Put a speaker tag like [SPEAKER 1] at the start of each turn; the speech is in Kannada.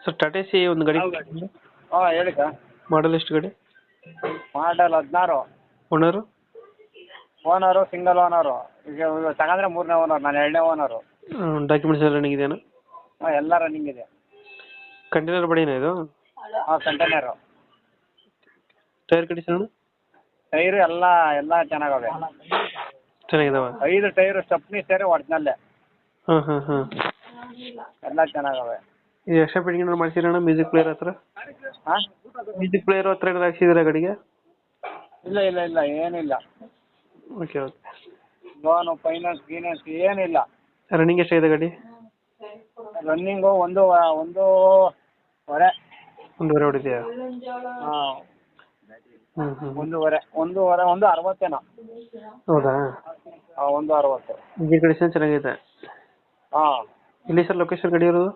[SPEAKER 1] ಸರ್ ಟಾಟಾ ಸಿ ಒಂದು ಗಾಡಿ
[SPEAKER 2] ಹಾಂ ಹೇಳಿ ಸರ್.
[SPEAKER 1] ಮಾಡಲ್ ಎಷ್ಟು ಗಾಡಿ?
[SPEAKER 2] ಮಾಡಲ್ 16.
[SPEAKER 1] ಓನರು?
[SPEAKER 2] Owner single owner. ಈಗ ತಗೊಂಡ್ರೆ 3ನೇ ಓನರ್, ನಾನು 2ನೇ ಓನರು.
[SPEAKER 1] ಡಾಕ್ಯುಮೆಂಟ್ಸ್ ಎಲ್ಲ ರನ್ನಿಂಗ್ ಇದೆಯಾ?
[SPEAKER 2] ಹಾಂ ಎಲ್ಲ ರನ್ನಿಂಗ್ ಇದೆ.
[SPEAKER 1] ಕಂಟೈನರ್ ಬಾಡಿನಾ ಇದು?
[SPEAKER 2] ಹಾಂ ಕಂಟೈನರು.
[SPEAKER 1] Tyre condition?
[SPEAKER 2] ಟೈರು ಎಲ್ಲ ಚೆನ್ನಾಗವೆ.
[SPEAKER 1] ಚೆನ್ನಾಗಿದಾವ?
[SPEAKER 2] 5 ಟೈರು ಸ್ಟೆಪ್ನಿ ಸೇರಿ ಒರಿಜಿನಲ್ಲೇ.
[SPEAKER 1] ಹಾಂ
[SPEAKER 2] ಎಲ್ಲ ಚೆನ್ನಾಗವೆ.
[SPEAKER 1] ಇದು ಎಕ್ಸ್ಟ್ರಾ ಫಿಟ್ಟಿಂಗ್ ಏನಾದ್ರು ಮಾಡಿಸಿರೋಣ ಮ್ಯೂಸಿಕ್ ಪ್ಲೇಯರ್ ಹತ್ರ?
[SPEAKER 2] ಹಾಂ
[SPEAKER 1] ಮ್ಯೂಸಿಕ್ ಪ್ಲೇಯರ್ ಹತ್ರ ಏನಾದ್ರು ಹಾಕ್ಸಿದ್ದೀರಾ ಗಾಡಿಗೆ?
[SPEAKER 2] ಇಲ್ಲ ಏನಿಲ್ಲ.
[SPEAKER 1] ಓಕೆ
[SPEAKER 2] ಲೋನು ಫೈನಾನ್ಸ್ ಗೀನಾನ್ಸ್ ಏನಿಲ್ಲ.
[SPEAKER 1] ರನ್ನಿಂಗ್ ಎಷ್ಟಾಗಿದೆ ಗಾಡಿ?
[SPEAKER 2] ರನ್ನಿಂಗು ಒಂದೂವರೆ
[SPEAKER 1] ಹೊಡಿದೆಯಾ?
[SPEAKER 2] ಹಾಂ
[SPEAKER 1] ಹ್ಞೂ
[SPEAKER 2] ಒಂದೂವರೆ 160
[SPEAKER 1] ಹೌದಾ?
[SPEAKER 2] ಹಾಂ 160.
[SPEAKER 1] ಇಂಜಿನ್ ಕಂಡೀಷನ್ ಚೆನ್ನಾಗಿದೆ.
[SPEAKER 2] ಹಾಂ
[SPEAKER 1] ಎಲ್ಲಿ ಸರ್ ಲೊಕೇಶನ್ ಗಾಡಿ ಇರೋದು?